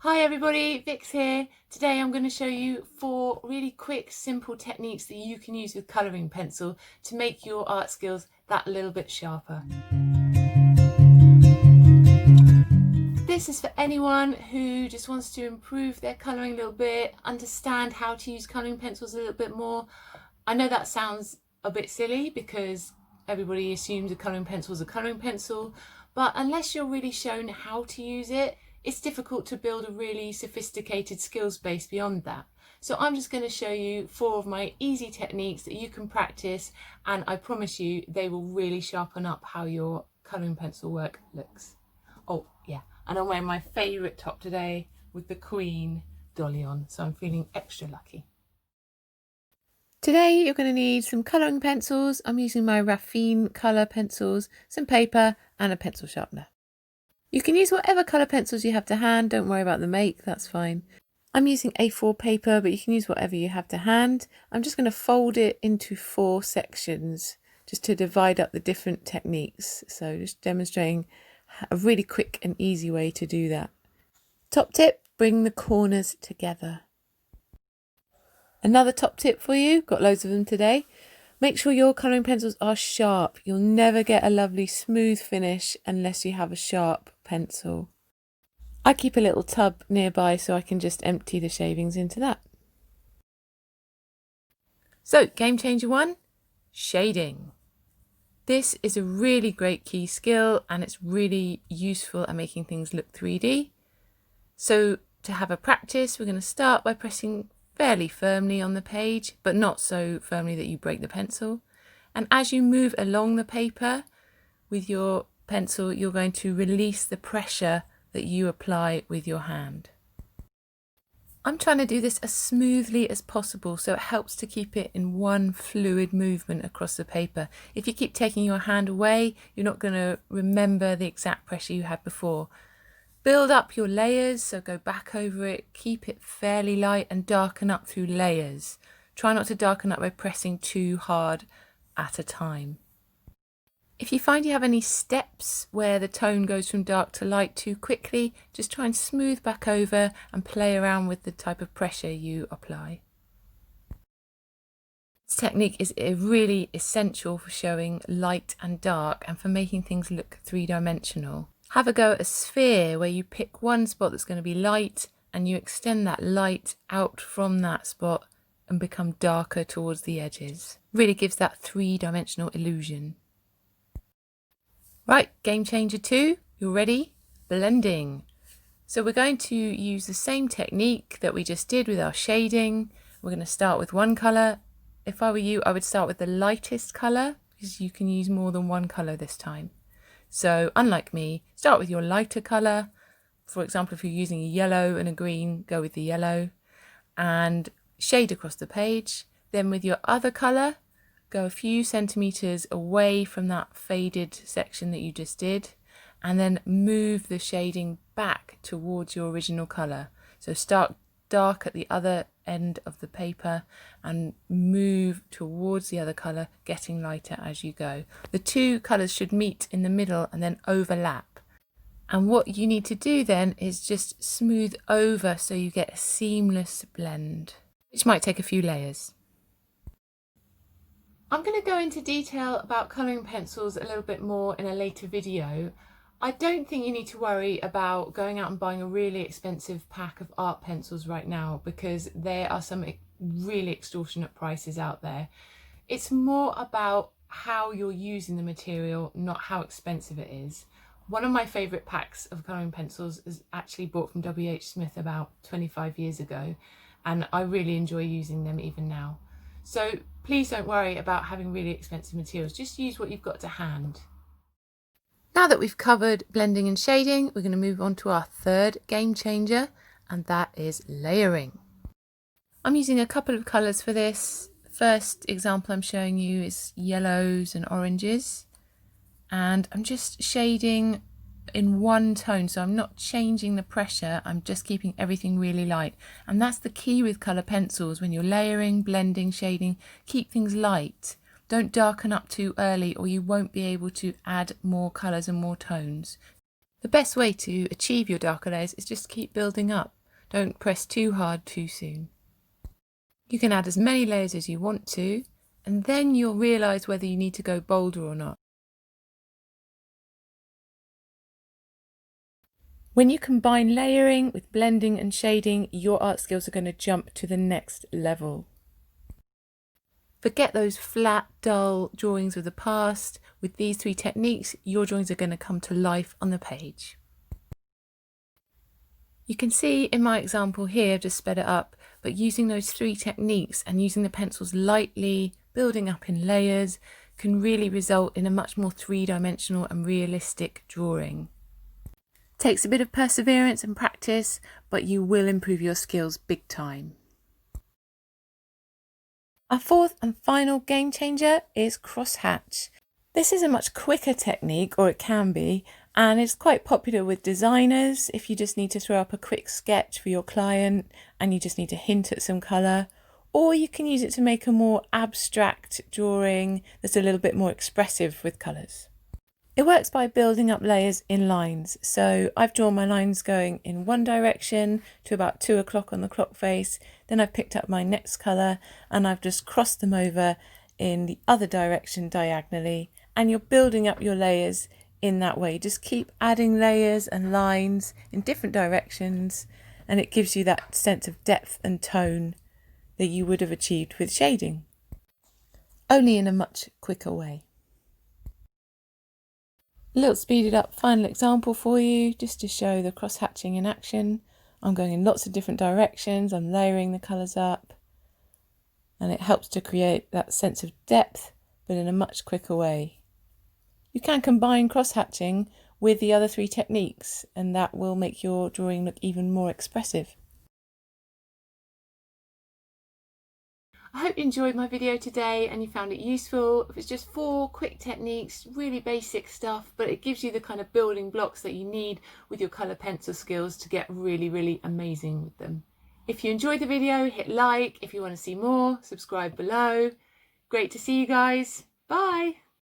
Hi everybody, Vix here. Today I'm going to show you 4 really quick, simple techniques that you can use with colouring pencil to make your art skills that little bit sharper. This is for anyone who just wants to improve their colouring a little bit, understand how to use colouring pencils a little bit more. I know that sounds a bit silly because everybody assumes a colouring pencil is a colouring pencil, but unless you're really shown how to use it, it's difficult to build a really sophisticated skills base beyond that. So I'm just going to show you 4 of my easy techniques that you can practice, and I promise you they will really sharpen up how your colouring pencil work looks. Oh yeah, and I'm wearing my favourite top today with the Queen dolly on, so I'm feeling extra lucky. Today you're going to need some colouring pencils. I'm using my Raffine colour pencils, some paper and a pencil sharpener. You can use whatever colour pencils you have to hand, don't worry about the make, that's fine. I'm using A4 paper, but you can use whatever you have to hand. I'm just going to fold it into 4 sections just to divide up the different techniques. So just demonstrating a really quick and easy way to do that. Top tip, bring the corners together. Another top tip for you, got loads of them today. Make sure your colouring pencils are sharp. You'll never get a lovely smooth finish unless you have a sharp pencil. I keep a little tub nearby so I can just empty the shavings into that. So, game changer 1, shading. This is a really great key skill and it's really useful at making things look 3D. So to have a practice, we're going to start by pressing fairly firmly on the page, but not so firmly that you break the pencil. And as you move along the paper with your pencil, you're going to release the pressure that you apply with your hand. I'm trying to do this as smoothly as possible, so it helps to keep it in one fluid movement across the paper. If you keep taking your hand away, you're not going to remember the exact pressure you had before. Build up your layers, so go back over it, keep it fairly light and darken up through layers. Try not to darken up by pressing too hard at a time. If you find you have any steps where the tone goes from dark to light too quickly, just try and smooth back over and play around with the type of pressure you apply. This technique is really essential for showing light and dark and for making things look 3-dimensional. Have a go at a sphere where you pick one spot that's going to be light and you extend that light out from that spot and become darker towards the edges. Really gives that 3-dimensional illusion. Right, game changer 2, you're ready? Blending. So we're going to use the same technique that we just did with our shading. We're going to start with one colour. If I were you, I would start with the lightest colour because you can use more than one colour this time. So unlike me, start with your lighter colour. For example, if you're using a yellow and a green, go with the yellow and shade across the page. Then with your other colour, go a few centimetres away from that faded section that you just did and then move the shading back towards your original colour. So start dark at the other end of the paper and move towards the other colour, getting lighter as you go. The 2 colours should meet in the middle and then overlap. And what you need to do then is just smooth over so you get a seamless blend, which might take a few layers. I'm going to go into detail about colouring pencils a little bit more in a later video. I don't think you need to worry about going out and buying a really expensive pack of art pencils right now because there are some really extortionate prices out there. It's more about how you're using the material, not how expensive it is. One of my favourite packs of colouring pencils is actually bought from WH Smith about 25 years ago and I really enjoy using them even now. So please don't worry about having really expensive materials, just use what you've got to hand. Now that we've covered blending and shading, we're going to move on to our 3rd game changer, and that is layering. I'm using a couple of colours for this. First example I'm showing you is yellows and oranges, and I'm just shading in one tone, so I'm not changing the pressure, I'm just keeping everything really light. And that's the key with colour pencils. When you're layering, blending, shading, keep things light. Don't darken up too early or you won't be able to add more colours and more tones. The best way to achieve your darker layers is just keep building up. Don't press too hard too soon. You can add as many layers as you want to, and then you'll realise whether you need to go bolder or not. When you combine layering with blending and shading, your art skills are going to jump to the next level. Forget those flat, dull drawings of the past. With these 3 techniques, your drawings are going to come to life on the page. You can see in my example here, I've just sped it up, but using those 3 techniques and using the pencils lightly, building up in layers, can really result in a much more 3-dimensional and realistic drawing. Takes a bit of perseverance and practice, but you will improve your skills big time. Our 4th and final game changer is crosshatch. This is a much quicker technique, or it can be, and it's quite popular with designers if you just need to throw up a quick sketch for your client and you just need to hint at some colour, or you can use it to make a more abstract drawing that's a little bit more expressive with colours. It works by building up layers in lines. So I've drawn my lines going in one direction to about 2 o'clock on the clock face. Then I've picked up my next colour and I've just crossed them over in the other direction diagonally. And you're building up your layers in that way. Just keep adding layers and lines in different directions, and it gives you that sense of depth and tone that you would have achieved with shading, only in a much quicker way. A little speeded up final example for you, just to show the cross hatching in action. I'm going in lots of different directions, I'm layering the colours up, and it helps to create that sense of depth, but in a much quicker way. You can combine cross hatching with the other 3 techniques, and that will make your drawing look even more expressive. I hope you enjoyed my video today and you found it useful. It's just 4 quick techniques, really basic stuff, but it gives you the kind of building blocks that you need with your colour pencil skills to get really amazing with them. If you enjoyed the video, hit like. If you want to see more, subscribe below. Great to see you guys. Bye.